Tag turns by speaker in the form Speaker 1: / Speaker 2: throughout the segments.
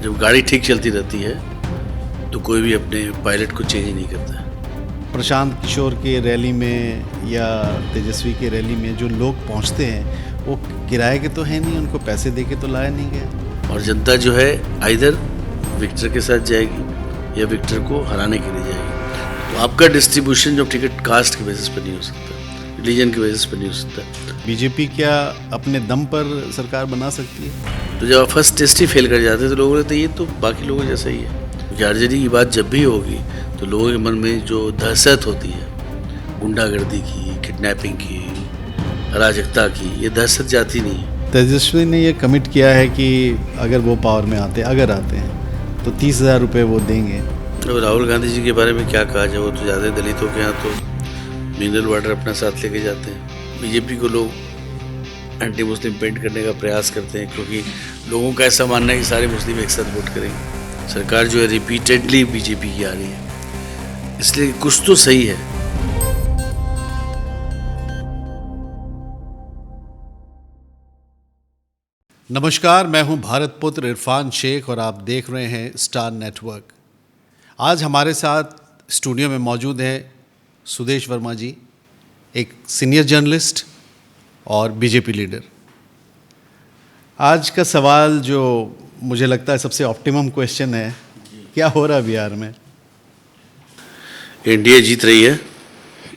Speaker 1: जब गाड़ी ठीक चलती रहती है तो कोई भी अपने पायलट को चेंज नहीं करता है।
Speaker 2: प्रशांत किशोर के रैली में या तेजस्वी के रैली में जो लोग पहुंचते हैं वो किराए के तो हैं नहीं, उनको पैसे दे के तो लाया नहीं गया।
Speaker 1: और जनता जो है आइदर विक्टर के साथ जाएगी या विक्टर को हराने के लिए जाएगी। तो आपका डिस्ट्रीब्यूशन जो टिकट कास्ट के बेसिस पर नहीं हो सकता, रिलीजन के बेसिस पर नहीं हो सकता।
Speaker 2: बीजेपी क्या अपने दम पर सरकार बना सकती है?
Speaker 1: तो जब आप फर्स्ट टेस्ट ही फेल कर जाते हैं तो लोगों ने तो ये तो बाकी लोगों जैसा ही है। क्योंकि आरजेडी की बात जब भी होगी तो लोगों के मन में जो दहशत होती है गुंडागर्दी की, किडनैपिंग की, अराजकता की, ये दहशत जाती नहीं है।
Speaker 2: तेजस्वी ने ये कमिट किया है कि अगर वो पावर में आते हैं तो 30,000 रुपये वो देंगे।
Speaker 1: अब राहुल गांधी जी के बारे में क्या कहा जाए, वो तो ज़्यादा दलितों के यहाँ तो मिनरल वाटर अपना साथ लेके जाते हैं। बीजेपी को लोग एंटी मुस्लिम पेंट करने का प्रयास करते हैं क्योंकि लोगों का ऐसा मानना है कि सारे मुस्लिम एक साथ वोट करेंगे। सरकार जो है रिपीटेडली बीजेपी की आ रही है, इसलिए कुछ तो सही है।
Speaker 2: नमस्कार, मैं हूं भारत पुत्र इरफान शेख और आप देख रहे हैं स्टार नेटवर्क। आज हमारे साथ स्टूडियो में मौजूद हैं सुदेश वर्मा जी, एक सीनियर जर्नलिस्ट और बीजेपी लीडर। आज का सवाल जो मुझे लगता है सबसे ऑप्टिमम क्वेश्चन है, क्या हो रहा है बिहार में?
Speaker 1: एनडीए जीत रही है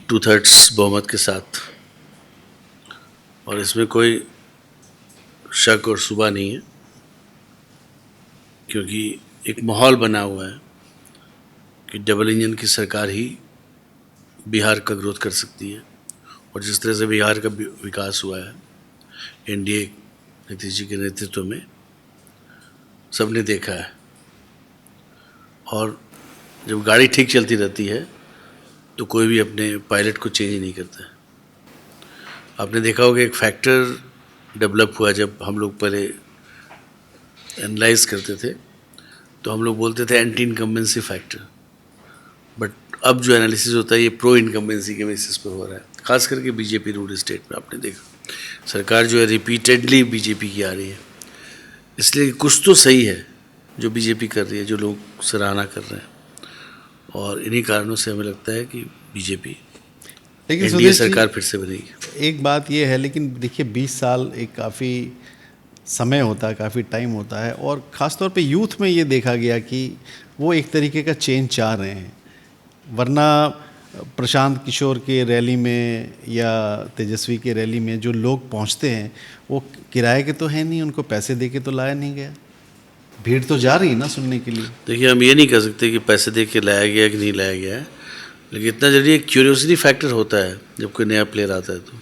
Speaker 1: 2/3 बहुमत के साथ और इसमें कोई शक और शुबा नहीं है क्योंकि एक माहौल बना हुआ है कि डबल इंजन की सरकार ही बिहार का ग्रोथ कर सकती है। और जिस तरह से बिहार का विकास हुआ है एनडीए नीतीश जी के नेतृत्व में, सबने देखा है। और जब गाड़ी ठीक चलती रहती है तो कोई भी अपने पायलट को चेंज नहीं करता है। आपने देखा होगा एक फैक्टर डेवलप हुआ जब हम लोग पहले एनालाइज करते थे तो हम लोग बोलते थे एंटी इनकम्बेंसी फैक्टर, बट अब जो एनालिसिस होता है ये प्रो इनकम्बेंसी के बेसिस पर हो रहा है। खास करके बीजेपी रूल्ड स्टेट में आपने देखा सरकार जो है रिपीटेडली बीजेपी की आ रही है, इसलिए कुछ तो सही है जो बीजेपी कर रही है, जो लोग सराहना कर रहे हैं। और इन्हीं कारणों से हमें लगता है कि बीजेपी एनडीए सरकार फिर से बनेगी।
Speaker 2: एक बात ये है, लेकिन देखिए 20 साल एक काफ़ी समय होता है, काफ़ी टाइम होता है, और ख़ासतौर पे यूथ में ये देखा गया कि वो एक तरीके का चेंज चाह रहे हैं। वरना प्रशांत किशोर के रैली में या तेजस्वी के रैली में जो लोग पहुंचते हैं वो किराए के तो हैं नहीं, उनको पैसे दे के तो लाया नहीं गया। भीड़ तो जा रही है ना सुनने के लिए।
Speaker 1: देखिए, हम ये नहीं कह सकते कि पैसे दे के लाया गया कि नहीं लाया गया है, लेकिन इतना जरूरी एक क्यूरियोसिटी फैक्टर होता है जब कोई नया प्लेयर आता है तो।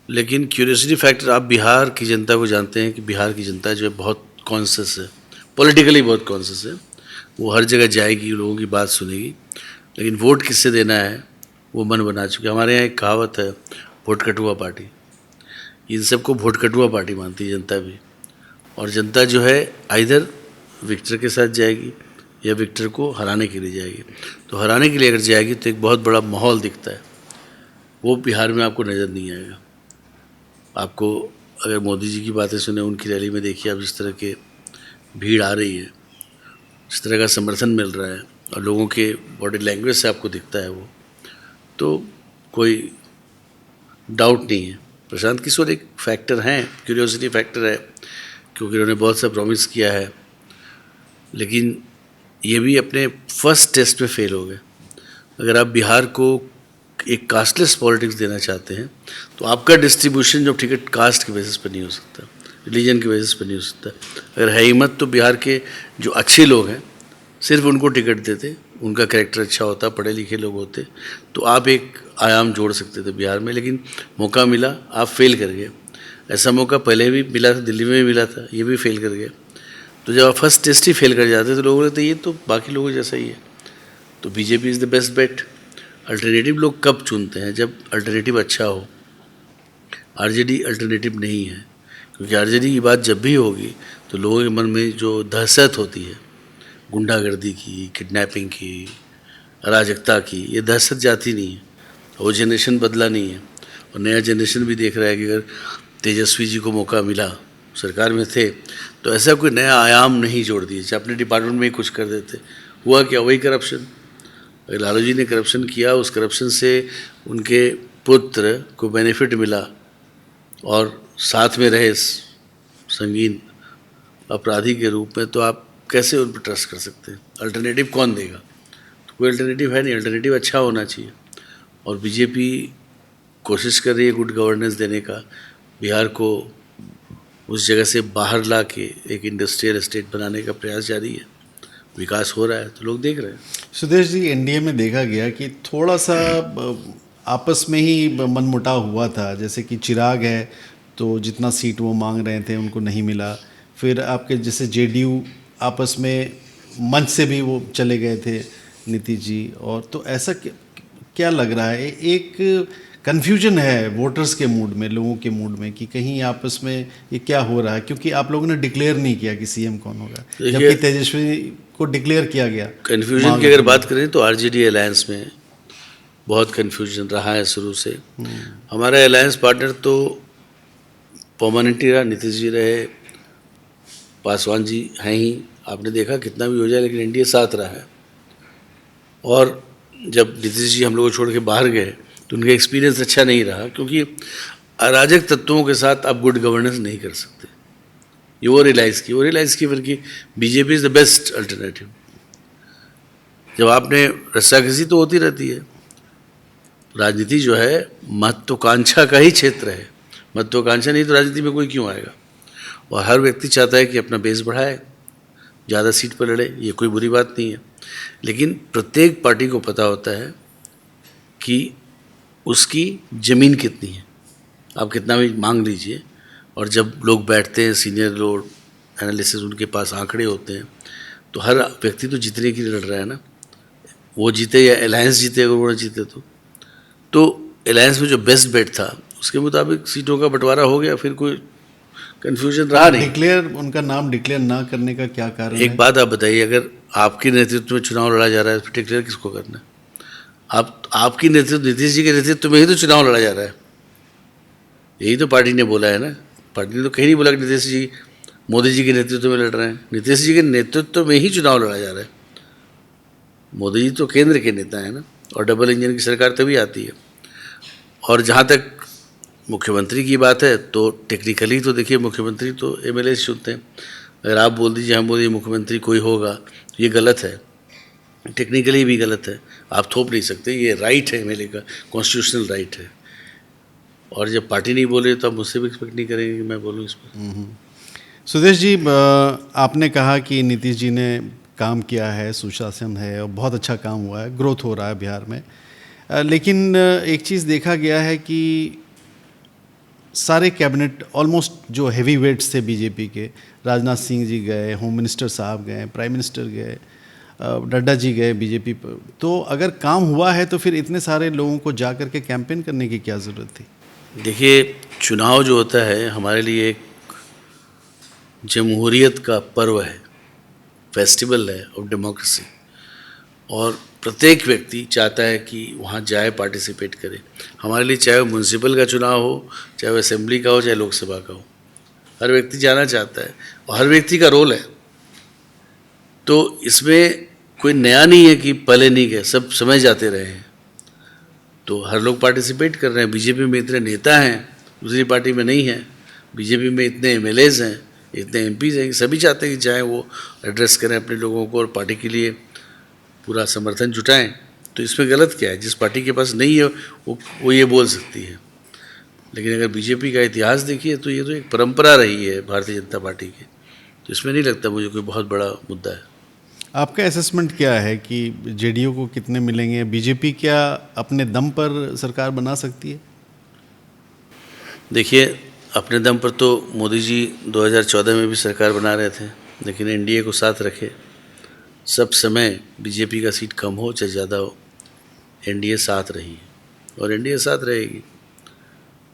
Speaker 1: लेकिन क्यूरियोसिटी फैक्टर, आप बिहार की जनता को जानते हैं कि बिहार की जनता जो है बहुत कॉन्शियस है, पॉलिटिकली बहुत कॉन्शियस है। वो हर जगह जाएगी, लोगों की बात सुनेगी, लेकिन वोट किससे देना है वो मन बना चुके। हमारे यहाँ एक कहावत है, वोट कटुआ पार्टी। इन सबको वोट कटुआ पार्टी मानती है जनता भी। और जनता जो है आइदर विक्टर के साथ जाएगी या विक्टर को हराने के लिए जाएगी। तो हराने के लिए अगर जाएगी तो एक बहुत बड़ा माहौल दिखता है, वो बिहार में आपको नज़र नहीं आएगा। आपको अगर मोदी जी की बातें सुने, उनकी रैली में देखिए आप, जिस तरह के भीड़ आ रही है, जिस तरह का समर्थन मिल रहा है और लोगों के बॉडी लैंग्वेज से आपको दिखता है वो, तो कोई डाउट नहीं है। प्रशांत किशोर एक फैक्टर हैं, क्यूरियोसिटी फैक्टर है, क्योंकि उन्होंने बहुत सा प्रॉमिस किया है, लेकिन ये भी अपने फर्स्ट टेस्ट पे फेल हो गए। अगर आप बिहार को एक कास्टलेस पॉलिटिक्स देना चाहते हैं तो आपका डिस्ट्रीब्यूशन जो टिकट कास्ट के बेसिस पर नहीं हो सकता, रिलीजन के बेसिस पर नहीं हो सकता। अगर है हिम्मत तो बिहार के जो अच्छे लोग हैं सिर्फ उनको टिकट देते, उनका कैरेक्टर अच्छा होता, पढ़े लिखे लोग होते, तो आप एक आयाम जोड़ सकते थे बिहार में। लेकिन मौका मिला, आप फेल कर गए। ऐसा मौका पहले भी मिला था, दिल्ली में भी मिला था, ये भी फेल कर गए। तो जब आप फर्स्ट टेस्ट ही फेल कर जाते तो लोगों ने तो ये तो बाकी लोगों जैसा ही है। तो BJP is the best bet. Alternative लोग कब चुनते हैं? जब अल्टरनेटिव अच्छा हो। आरजेडी अल्टरनेटिव नहीं है, क्योंकि आरजेडी की बात जब भी होगी तो लोगों के मन में जो दहशत होती है गुंडागर्दी की, किडनैपिंग की, अराजकता की, ये दहशत जाती नहीं है। वो जनरेशन बदला नहीं है और नया जनरेशन भी देख रहा है कि अगर तेजस्वी जी को मौका मिला सरकार में थे तो ऐसा कोई नया आयाम नहीं जोड़ दिए, चाहे अपने डिपार्टमेंट में ही कुछ कर देते। हुआ क्या, वही करप्शन। अगर लालू जी ने करप्शन किया, उस करप्शन से उनके पुत्र को बेनिफिट मिला और साथ में रहे संगीन अपराधी के रूप में, तो आप कैसे उन पर ट्रस्ट कर सकते हैं? अल्टरनेटिव कौन देगा? तो कोई अल्टरनेटिव है नहीं। अल्टरनेटिव अच्छा होना चाहिए और बीजेपी कोशिश कर रही है गुड गवर्नेंस देने का, बिहार को उस जगह से बाहर ला के एक इंडस्ट्रियल स्टेट बनाने का प्रयास जारी है। विकास हो रहा है तो लोग देख रहे हैं।
Speaker 2: सुदेश जी, एनडीए में देखा गया कि थोड़ा सा आपस में ही मनमुटाव हुआ था। जैसे कि चिराग है तो जितना सीट वो मांग रहे थे उनको नहीं मिला। फिर आपके जैसे जेडीयू आपस में मंच से भी वो चले गए थे नीतीश जी। और तो ऐसा क्या लग रहा है, एक कन्फ्यूजन है वोटर्स के मूड में, लोगों के मूड में, कि कहीं आपस में ये क्या हो रहा है? क्योंकि आप लोगों ने डिक्लेयर नहीं किया कि सीएम कौन होगा, जबकि तेजस्वी को डिक्लेयर किया गया।
Speaker 1: कन्फ्यूजन की अगर बात करें तो आरजेडी अलायंस में बहुत कन्फ्यूजन रहा है शुरू से। हमारा अलायंस पार्टनर तो परमानेंटली रहा, नीतीश जी रहे, पासवान जी हैं ही। आपने देखा कितना भी हो जाए लेकिन एनडीए साथ रहा है। और जब नीतीश जी हम लोग को छोड़ के बाहर गए तो उनका एक्सपीरियंस अच्छा नहीं रहा, क्योंकि अराजक तत्वों के साथ आप गुड गवर्नेंस नहीं कर सकते। ये वो रियलाइज़ की फिर कि BJP is the best alternative. जब आपने रस्साकसी तो होती रहती है, राजनीति जो है महत्वाकांक्षा का ही क्षेत्र है। महत्वाकांक्षा नहीं तो राजनीति में कोई क्यों आएगा? और हर व्यक्ति चाहता है कि अपना बेस बढ़ाए, ज़्यादा सीट पर लड़े, ये कोई बुरी बात नहीं है। लेकिन प्रत्येक पार्टी को पता होता है कि उसकी ज़मीन कितनी है। आप कितना भी मांग लीजिए, और जब लोग बैठते हैं सीनियर लोग एनालिसिस, उनके पास आंकड़े होते हैं, तो हर व्यक्ति तो जीतने के लिए लड़ रहा है ना। वो जीते या अलायंस जीते, अगर वो जीते तो अलायंस में जो बेस्ट बेट था उसके मुताबिक सीटों का बंटवारा हो गया, फिर कोई कन्फ्यूजन रहा नहीं।
Speaker 2: डिक्लेयर, उनका नाम डिक्लेयर ना करने का क्या कारण है?
Speaker 1: एक बात आप बताइए, अगर आपके नेतृत्व में चुनाव लड़ा जा रहा है तो डिक्लेयर किसको करना है? आपकी नेतृत्व, नीतीश जी के नेतृत्व में ही तो चुनाव लड़ा जा रहा है। यही तो पार्टी ने बोला है ना। पार्टी ने तो कहीं नहीं बोला कि नीतीश जी मोदी जी के नेतृत्व में लड़ रहे हैं। नीतीश जी के नेतृत्व में ही चुनाव लड़ा जा रहा है। मोदी जी तो केंद्र के नेता हैं ना, और डबल इंजन की सरकार तभी आती है। और जहाँ तक मुख्यमंत्री की बात है तो टेक्निकली तो देखिए, मुख्यमंत्री तो एमएलए चुनते हैं। अगर आप बोल दीजिए, हम बोलिए मुख्यमंत्री कोई होगा, तो ये गलत है, टेक्निकली भी गलत है। आप थोप नहीं सकते, ये राइट है एमएलए का, कॉन्स्टिट्यूशनल राइट है। और जब पार्टी नहीं बोले तो आप मुझसे भी एक्सपेक्ट नहीं करेंगे कि मैं बोलूँ इस पर।
Speaker 2: सुदेश जी, आपने कहा कि नीतीश जी ने काम किया है, सुशासन है और बहुत अच्छा काम हुआ है, ग्रोथ हो रहा है बिहार में। लेकिन एक चीज़ देखा गया है कि सारे कैबिनेट ऑलमोस्ट जो हैवी वेट्स थे बीजेपी के, राजनाथ सिंह जी गए, होम मिनिस्टर साहब गए, प्राइम मिनिस्टर गए, नड्डा जी गए बीजेपी पर। तो अगर काम हुआ है तो फिर इतने सारे लोगों को जा कर के कैंपेन करने की क्या ज़रूरत थी?
Speaker 1: देखिए, चुनाव जो होता है हमारे लिए एक जमहूरियत का पर्व है, फेस्टिवल है ऑफ डेमोक्रेसी। और प्रत्येक व्यक्ति चाहता है कि वहाँ जाए, पार्टिसिपेट करे। हमारे लिए चाहे वो म्यूनसिपल का चुनाव हो, चाहे वो असेंबली का हो, चाहे लोकसभा का हो, हर व्यक्ति जाना चाहता है और हर व्यक्ति का रोल है। तो इसमें कोई नया नहीं है कि पहले नहीं गए, सब समय जाते रहे हैं। तो हर लोग पार्टिसिपेट कर रहे हैं। बीजेपी में इतने नेता हैं, दूसरी पार्टी में नहीं हैं। बीजेपी में इतने एमएलएज हैं, इतने एमपीज हैं, सभी चाहते हैं कि चाहे वो एड्रेस करें अपने लोगों को और पार्टी के लिए पूरा समर्थन जुटाएं। तो इसमें गलत क्या है? जिस पार्टी के पास नहीं है वो ये बोल सकती है। लेकिन अगर बीजेपी का इतिहास देखिए तो ये तो एक परंपरा रही है भारतीय जनता पार्टी की। तो इसमें नहीं लगता मुझे कोई बहुत बड़ा मुद्दा है।
Speaker 2: आपका असेसमेंट क्या है कि जेडीयू को कितने मिलेंगे? बीजेपी क्या अपने दम पर सरकार बना सकती है?
Speaker 1: देखिए, अपने दम पर तो मोदी जी 2014 में भी सरकार बना रहे थे, लेकिन एनडीए को साथ रखे। सब समय बीजेपी का सीट कम हो चाहे ज़्यादा हो, एनडीए साथ रही है और एनडीए साथ रहेगी।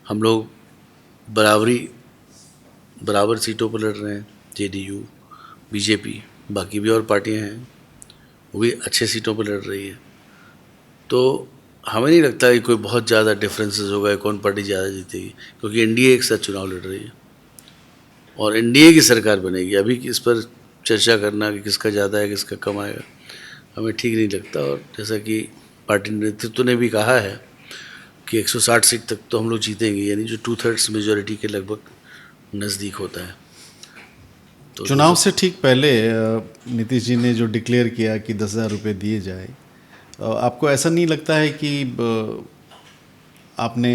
Speaker 1: हम लोग बराबर सीटों पर लड़ रहे हैं, जेडीयू, बीजेपी, बाकी भी और पार्टियां हैं, वो भी अच्छे सीटों पर लड़ रही है। तो हमें नहीं लगता कि कोई बहुत ज़्यादा डिफरेंसेस होगा, कौन पार्टी ज़्यादा जीतेगी, क्योंकि एनडीए एक साथ चुनाव लड़ रही है। और एनडीए की सरकार बनेगी। अभी इस पर चर्चा करना कि किसका ज़्यादा है किसका कम आएगा हमें ठीक नहीं लगता। और जैसा कि पार्टी नेतृत्व ने भी कहा है कि 160 सीट तक तो हम लोग जीतेंगे, यानी जो 2/3 मेजॉरिटी के लगभग नज़दीक होता है। तो
Speaker 2: चुनाव से ठीक पहले नीतीश जी ने जो डिक्लेयर किया कि 10,000 रुपये दिए जाए, आपको ऐसा नहीं लगता है कि आपने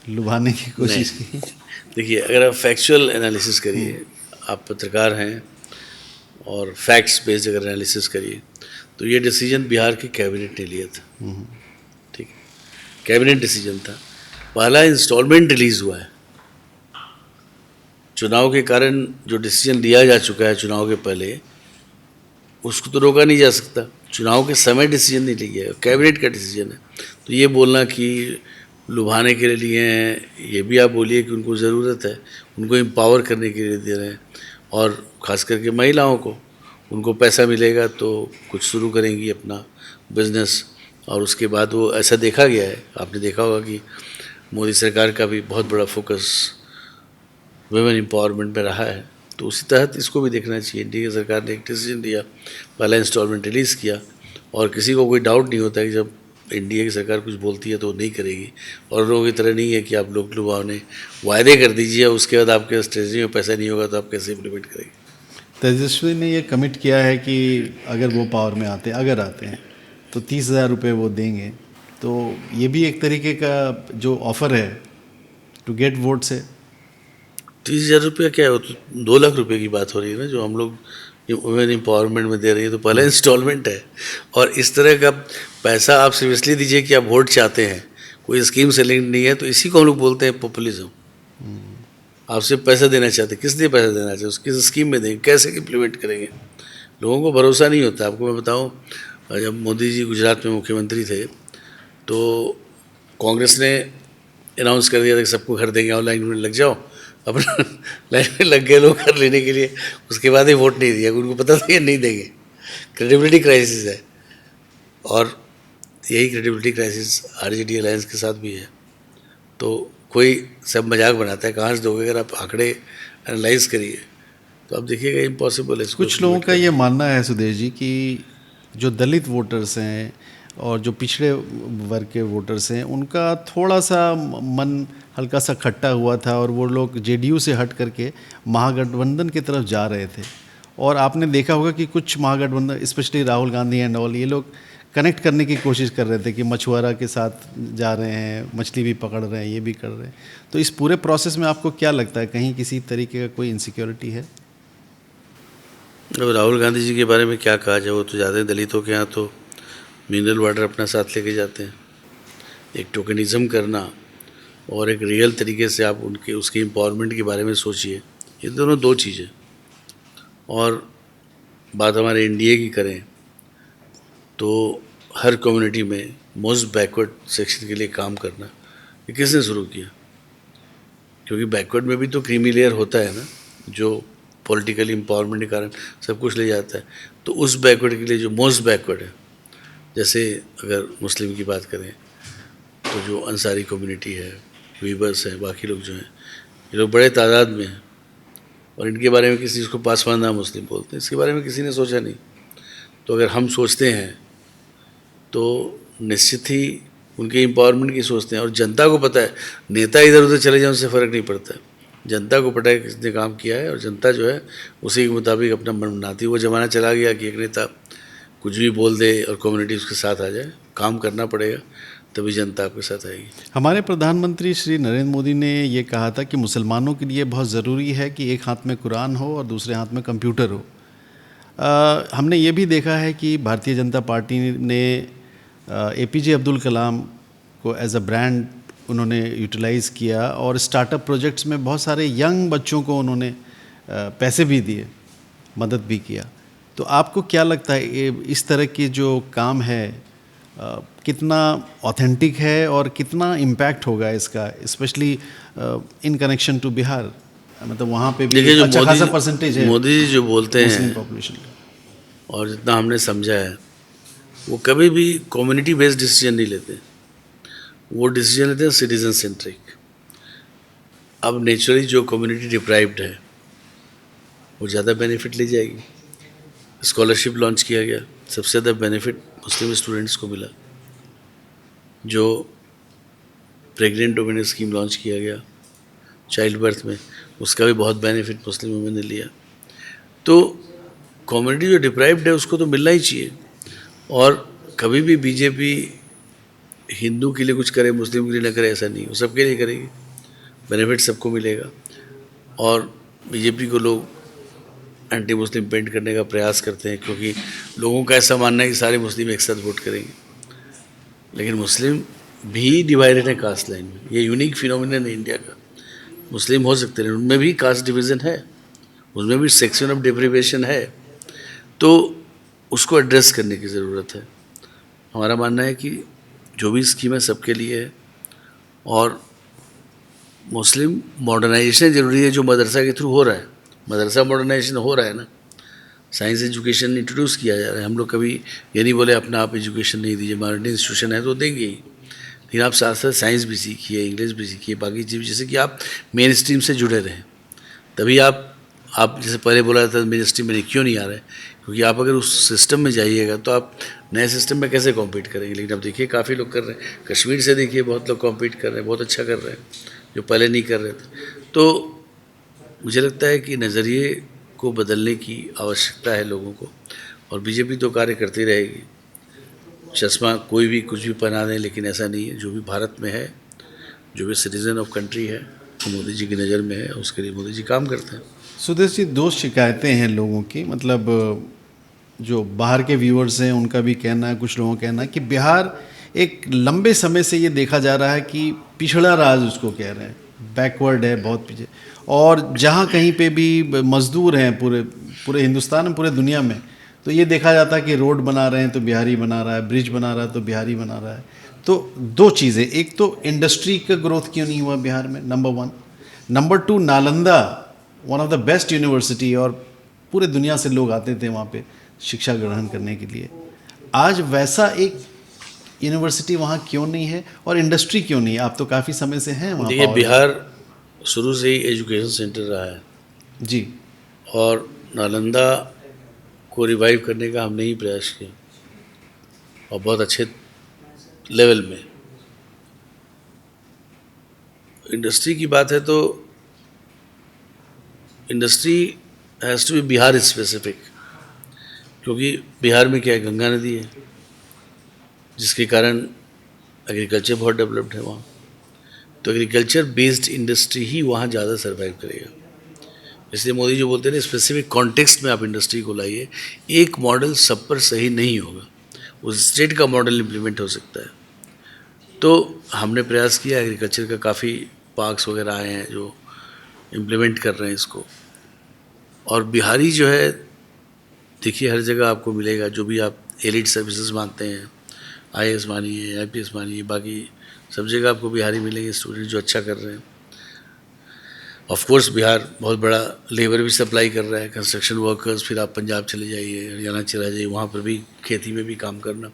Speaker 2: लुभाने की कोशिश की?
Speaker 1: देखिए, अगर आप फैक्चुअल एनालिसिस करिए, आप पत्रकार हैं और फैक्ट्स बेस्ड अगर एनालिसिस करिए, तो ये डिसीजन बिहार की कैबिनेट ने लिया था। ठीक है, कैबिनेट डिसीजन था। पहला इंस्टॉलमेंट रिलीज हुआ है। चुनाव के कारण जो डिसीजन लिया जा चुका है चुनाव के पहले, उसको तो रोका नहीं जा सकता। चुनाव के समय डिसीजन नहीं लिया है, कैबिनेट का डिसीजन है। तो ये बोलना कि लुभाने के लिए लिए हैं, ये भी आप बोलिए कि उनको ज़रूरत है, उनको एम्पावर करने के लिए दे रहे हैं। और ख़ास करके महिलाओं को, उनको पैसा मिलेगा तो कुछ शुरू करेंगी अपना बिजनेस। और उसके बाद वो ऐसा देखा गया है, आपने देखा होगा कि मोदी सरकार का भी बहुत बड़ा फोकस वुमेन एम्पावरमेंट में रहा है। तो उसी तहत इसको भी देखना चाहिए। एनडीए सरकार ने एक डिसीजन लिया, पहला इंस्टॉलमेंट रिलीज़ किया, और किसी को कोई डाउट नहीं होता कि जब एनडीए की सरकार कुछ बोलती है तो वो नहीं करेगी। और लोगों की तरह नहीं है कि आप लोग लुभावने वायदे कर दीजिए, उसके बाद आपके स्ट्रेटजी में पैसा नहीं होगा तो आप कैसे इम्प्लीमेंट करेंगे।
Speaker 2: तेजस्वी ने ये कमिट किया है कि अगर वो पावर में आते हैं तो 30,000 रुपये वो देंगे। तो ये भी एक तरीके का जो ऑफ़र है टू गेट वोट्स है।
Speaker 1: 30,000 रुपया क्या है, वो तो 2 लाख रुपए की बात हो रही है ना, जो हम लोग वुमेन एम्पावरमेंट में दे रही है। तो पहला इंस्टॉलमेंट है। और इस तरह का पैसा आप सिर्फ इसलिए दीजिए कि आप वोट चाहते हैं, कोई स्कीम से लिंक नहीं है, तो इसी को हम लोग बोलते हैं पॉपुलिज्म। आप सिर्फ पैसा देना चाहते हैं, किस लिए पैसा देना चाहते हैं, किस स्कीम में देंगे, कैसे इम्प्लीमेंट करेंगे। लोगों को भरोसा नहीं होता। आपको मैं बताऊं, जब मोदी जी गुजरात में मुख्यमंत्री थे तो कांग्रेस ने अनाउंस कर दिया था कि सबको घर देंगे, और लाइन में लग जाओ। अपना लाइन में लग गए लोग घर लेने के लिए, उसके बाद ही वोट नहीं दिया। उनको पता था कि नहीं देंगे। क्रेडिबिलिटी क्राइसिस है, और यही क्रेडिबिलिटी क्राइसिस आरजेडी अलायंस के साथ भी है। तो कोई सब मजाक बनाता है, कहाँ से दोगे। अगर आप आंकड़े एनालाइज करिए तो आप देखिएगा इम्पॉसिबल है।
Speaker 2: कुछ लोगों का ये मानना है सुदेश जी कि जो दलित वोटर्स हैं और जो पिछड़े वर्ग के वोटर्स हैं, उनका थोड़ा सा मन हल्का सा खट्टा हुआ था और वो लोग जेडीयू से हट करके महागठबंधन की तरफ जा रहे थे। और आपने देखा होगा कि कुछ Mahagathbandhan, specially Rahul Gandhi and all, ये लोग कनेक्ट करने की कोशिश कर रहे थे कि मछुआरा के साथ जा रहे हैं, मछली भी पकड़ रहे हैं, ये भी कर रहे हैं। तो इस पूरे प्रोसेस में आपको क्या लगता है, कहीं किसी तरीके का कोई इनसिक्योरिटी है?
Speaker 1: अब राहुल गांधी जी के बारे में क्या कहा जाए, वो तो जाते हैं दलितों के यहाँ तो मिनरल वाटर अपना साथ लेके जाते हैं। एक टोकनिज़म करना और एक रियल तरीके से आप उनके उसके एम्पावरमेंट के बारे में सोचिए, ये दोनों दो चीज़ें। और बात हमारे एनडीए की करें तो हर कम्युनिटी में मोस्ट बैकवर्ड सेक्शन के लिए काम करना, ये किसने शुरू किया? क्योंकि बैकवर्ड में भी तो क्रीमी लेयर होता है ना, जो पॉलिटिकल एम्पावरमेंट के कारण सब कुछ ले जाता है। तो उस बैकवर्ड के लिए जो मोस्ट बैकवर्ड है, जैसे अगर मुस्लिम की बात करें तो जो अंसारी कम्युनिटी है, वीवर्स हैं, बाकी लोग जो हैं, ये लोग बड़े तादाद में हैं। और इनके बारे में किसी को पासवान मुस्लिम बोलते हैं, इसके बारे में किसी ने सोचा नहीं। तो अगर हम सोचते हैं तो निश्चित ही उनके एम्पावरमेंट की सोचते हैं। और जनता को पता है, नेता इधर उधर चले जाए उनसे फ़र्क नहीं पड़ता है। जनता को पता है किसने काम किया है, और जनता जो है उसी के मुताबिक अपना मन बनाती है। वो ज़माना चला गया कि एक नेता कुछ भी बोल दे और कम्युनिटी उसके साथ आ जाए। काम करना पड़ेगा, तभी जनता आपके साथ आएगी।
Speaker 2: हमारे प्रधानमंत्री श्री नरेंद्र मोदी ने ये कहा था कि मुसलमानों के लिए बहुत ज़रूरी है कि एक हाथ में कुरान हो और दूसरे हाथ में कंप्यूटर हो। हमने ये भी देखा है कि भारतीय जनता पार्टी ने एपीजे अब्दुल कलाम को एज अ ब्रांड उन्होंने यूटिलाइज़ किया, और स्टार्टअप प्रोजेक्ट्स में बहुत सारे यंग बच्चों को उन्होंने पैसे भी दिए, मदद भी किया। तो आपको क्या लगता है, ये इस तरह की जो काम है कितना ऑथेंटिक है और कितना इम्पैक्ट होगा इसका, specially in connection to Bihar? मतलब वहाँ पे भी
Speaker 1: देखिए, जो
Speaker 2: अच्छा खासा परसेंटेज है
Speaker 1: मोदी जी जो बोलते
Speaker 2: मुस्लिम
Speaker 1: हैं
Speaker 2: पॉपुलेशन का।
Speaker 1: और जितना हमने समझा है, वो कभी भी कम्युनिटी बेस्ड डिसीजन नहीं लेते। वो डिसीजन लेते हैं सिटीजन सेंट्रिक। अब नेचुरली जो कम्युनिटी डिप्राइव्ड है वो ज़्यादा बेनिफिट ले जाएगी। स्कॉलरशिप लॉन्च किया गया, सबसे ज़्यादा बेनिफिट मुस्लिम स्टूडेंट्स को मिला। जो प्रेग्नेंट वुमेन स्कीम लॉन्च किया गया चाइल्ड बर्थ में, उसका भी बहुत बेनिफिट मुस्लिम वुमेन ने लिया। तो कम्युनिटी जो डिप्राइव्ड है उसको तो मिलना ही चाहिए। और कभी भी बीजेपी हिंदू के लिए कुछ करे मुस्लिम के लिए ना करे ऐसा नहीं, वो सबके लिए करेगी, बेनिफिट सबको मिलेगा। और बीजेपी को लोग एंटी मुस्लिम पेंट करने का प्रयास करते हैं क्योंकि लोगों का ऐसा मानना है कि सारे मुस्लिम एक साथ वोट करेंगे, लेकिन मुस्लिम भी डिवाइडेड है कास्ट लाइन में। ये यूनिक फिनोमिनन है इंडिया का। मुस्लिम हो सकते हैं, उनमें भी कास्ट डिवीज़न है, उसमें भी सेक्शन ऑफ डिप्रिवेशन है, तो उसको एड्रेस करने की ज़रूरत है। हमारा मानना है कि जो भी स्कीम है सबके लिए है। और मुस्लिम मॉडर्नाइजेशन ज़रूरी है जो मदरसा के थ्रू हो रहा है। मदरसा मॉडर्नाइजेशन हो रहा है ना, साइंस एजुकेशन इंट्रोड्यूस किया जा रहा है। हम लोग कभी ये नहीं बोले अपना आप एजुकेशन नहीं दीजिए, मॉडर्न इंस्टीट्यूशन है तो देंगे ही, लेकिन आप साथ साथ साइंस भी सीखिए, इंग्लिश भी सीखिए, बाकी चीज़, जैसे कि आप मेन स्ट्रीम से जुड़े रहें। तभी आप जैसे पहले बोला था मेन स्ट्रीम में क्यों नहीं आ रहे, क्योंकि आप अगर उस सिस्टम में जाइएगा तो आप नए सिस्टम में कैसे कॉम्पीट करेंगे। लेकिन अब देखिए काफ़ी लोग कर रहे हैं, कश्मीर से देखिए बहुत लोग कॉम्पीट कर रहे हैं, बहुत अच्छा कर रहे हैं, जो पहले नहीं कर रहे थे। तो मुझे लगता है कि नज़रिए को बदलने की आवश्यकता है लोगों को, और बीजेपी तो कार्य करती रहेगी। चश्मा कोई भी कुछ भी पहना दें, लेकिन ऐसा नहीं है। जो भी भारत में है, जो भी सिटीज़न ऑफ कंट्री है, वो मोदी जी की नज़र में है, उसके लिए मोदी जी काम करते हैं।
Speaker 2: सुदेश जी, दो शिकायतें हैं लोगों की, मतलब जो बाहर के व्यूअर्स हैं उनका भी कहना है, कुछ लोगों का कहना है कि बिहार एक लंबे समय से ये देखा जा रहा है कि पिछड़ा राज्य उसको कह रहे हैं, बैकवर्ड है, बहुत पीछे। और जहाँ कहीं पे भी मजदूर हैं पूरे हिंदुस्तान में, पूरे दुनिया में, तो ये देखा जाता है कि रोड बना रहे हैं तो बिहारी बना रहा है, ब्रिज बना रहा है तो बिहारी बना रहा है। तो दो चीज़ें, एक तो इंडस्ट्री का ग्रोथ क्यों नहीं हुआ बिहार में, number one. Number two, Nalanda one of the best university, और पूरे दुनिया से लोग आते थे वहाँ पे शिक्षा ग्रहण करने के लिए। आज वैसा एक यूनिवर्सिटी वहाँ क्यों नहीं है, और इंडस्ट्री क्यों नहीं है? आप तो काफ़ी समय से हैं वहाँ।
Speaker 1: देखिए, बिहार शुरू से ही एजुकेशन सेंटर रहा है
Speaker 2: जी,
Speaker 1: और नालंदा को रिवाइव करने का हमने ही प्रयास किया, और बहुत अच्छे लेवल में। इंडस्ट्री की बात है तो industry has to be Bihar specific, क्योंकि बिहार में क्या है, गंगा नदी है, जिसके कारण एग्रीकल्चर बहुत डेवलप्ड है वहाँ। तो एग्रीकल्चर बेस्ड इंडस्ट्री ही वहाँ ज़्यादा सर्वाइव करेगा। इसलिए मोदी जो बोलते हैं ना, स्पेसिफिक कॉन्टेक्स्ट में आप इंडस्ट्री को लाइए। एक मॉडल सब पर सही नहीं होगा, उस स्टेट का मॉडल इम्प्लीमेंट हो सकता है। तो हमने प्रयास किया, एग्रीकल्चर का काफ़ी पार्क्स वगैरह आए हैं जो इम्प्लीमेंट कर रहे हैं इसको। और बिहारी जो है, देखिए हर जगह आपको मिलेगा, जो भी आप एलिट सर्विसेज मानते हैं, IAS मानिए, IPS मानिए, बाकी सब जगह आपको बिहारी मिलेंगे स्टूडेंट जो अच्छा कर रहे हैं। ऑफ कोर्स बिहार बहुत बड़ा लेबर भी सप्लाई कर रहा है, कंस्ट्रक्शन वर्कर्स। फिर आप पंजाब चले जाइए, हरियाणा चले जाइए, वहाँ पर भी खेती में भी काम करना,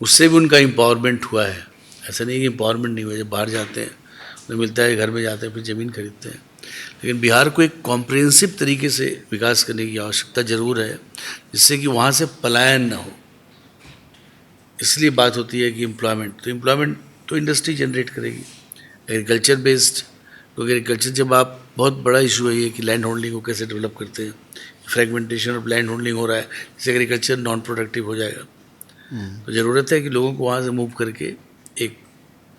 Speaker 1: उससे भी उनका एम्पावरमेंट हुआ है। ऐसा नहीं कि एम्पावरमेंट नहीं हुआ। जब बाहर जाते हैं उन्हें मिलता है, घर में जाते हैं, फिर ज़मीन खरीदते हैं। लेकिन बिहार को एक कॉम्प्रिहेंसिव तरीके से विकास करने की आवश्यकता ज़रूर है, जिससे कि वहाँ से पलायन ना हो। इसलिए बात होती है कि एम्प्लॉयमेंट तो इंडस्ट्री जनरेट करेगी, एग्रीकल्चर बेस्ड। क्योंकि एग्रीकल्चर जब आप, बहुत बड़ा इशू है ये कि लैंड होल्डिंग को कैसे डेवलप करते हैं, फ्रेगमेंटेशन ऑफ लैंड होल्डिंग हो रहा है, जिससे एग्रीकल्चर नॉन प्रोडक्टिव हो जाएगा। तो ज़रूरत है कि लोगों को वहाँ से मूव करके एक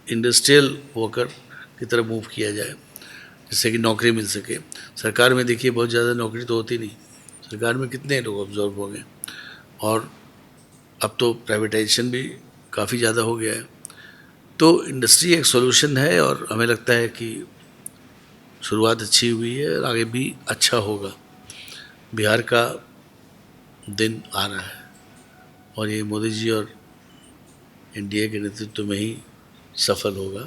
Speaker 1: इंडस्ट्रियल वर्कर की तरफ मूव किया जाए, जिससे कि नौकरी मिल सके। सरकार में देखिए बहुत ज़्यादा नौकरी तो होती नहीं, सरकार में कितने लोग ऑब्जॉर्व हो गए, और अब तो प्राइवेटाइजेशन भी काफ़ी ज़्यादा हो गया है। तो इंडस्ट्री एक सॉल्यूशन है, और हमें लगता है कि शुरुआत अच्छी हुई है और आगे भी अच्छा होगा। बिहार का दिन आ रहा है, और ये मोदी जी और NDA के नेतृत्व में ही सफल होगा,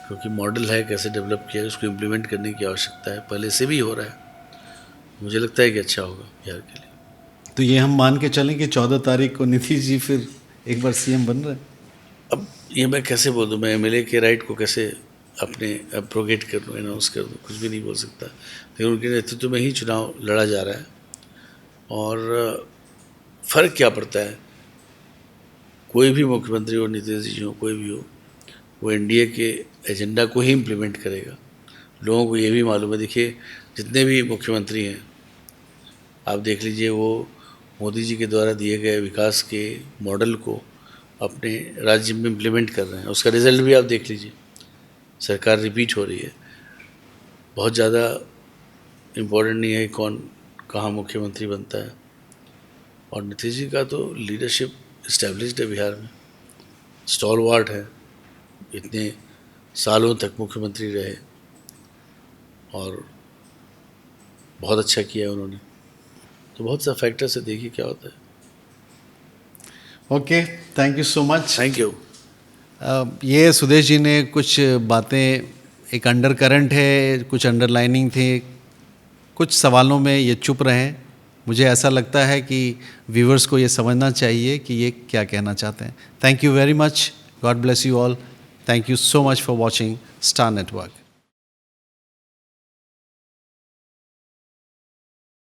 Speaker 1: क्योंकि मॉडल है कैसे डेवलप किया है, उसको इम्प्लीमेंट करने की आवश्यकता है। पहले से भी हो रहा है, मुझे लगता है कि अच्छा होगा बिहार के लिए।
Speaker 2: तो ये हम मान के चलें कि 14 तारीख को नीतीश जी फिर एक बार CM बन रहे हैं?
Speaker 1: अब ये मैं कैसे बोल दूँ, मैं MLA के राइट को कैसे अपने अब्रोगेट कर दूँ, अनाउंस कर दूँ, कुछ भी नहीं बोल सकता। लेकिन उनके नेतृत्व में ही चुनाव लड़ा जा रहा है। और फ़र्क क्या पड़ता है, कोई भी मुख्यमंत्री हो, नीतीश जी हो, कोई भी हो, वो एनडीए के एजेंडा को ही इम्प्लीमेंट करेगा। लोगों को ये भी मालूम है। देखिए, जितने भी मुख्यमंत्री हैं, आप देख लीजिए, वो मोदी जी के द्वारा दिए गए विकास के मॉडल को अपने राज्य में इम्प्लीमेंट कर रहे हैं। उसका रिज़ल्ट भी आप देख लीजिए, सरकार रिपीट हो रही है। बहुत ज़्यादा इम्पोर्टेंट नहीं है कौन कहाँ मुख्यमंत्री बनता है। और नीतीश जी का तो लीडरशिप इस्टेब्लिश्ड है बिहार में, स्टॉलवार्ट है, इतने सालों तक मुख्यमंत्री रहे और बहुत अच्छा किया उन्होंने। तो बहुत सा फैक्टर से देखिए क्या होता है।
Speaker 2: Okay, thank you so much.
Speaker 1: Thank you.
Speaker 2: ये सुदेश जी ने कुछ बातें, एक अंडर करंट है, कुछ अंडरलाइनिंग थे, कुछ सवालों में ये चुप रहे। मुझे ऐसा लगता है कि व्यूवर्स को ये समझना चाहिए कि ये क्या कहना चाहते हैं। Thank you very much, God bless you all, thank you so much for watching star network.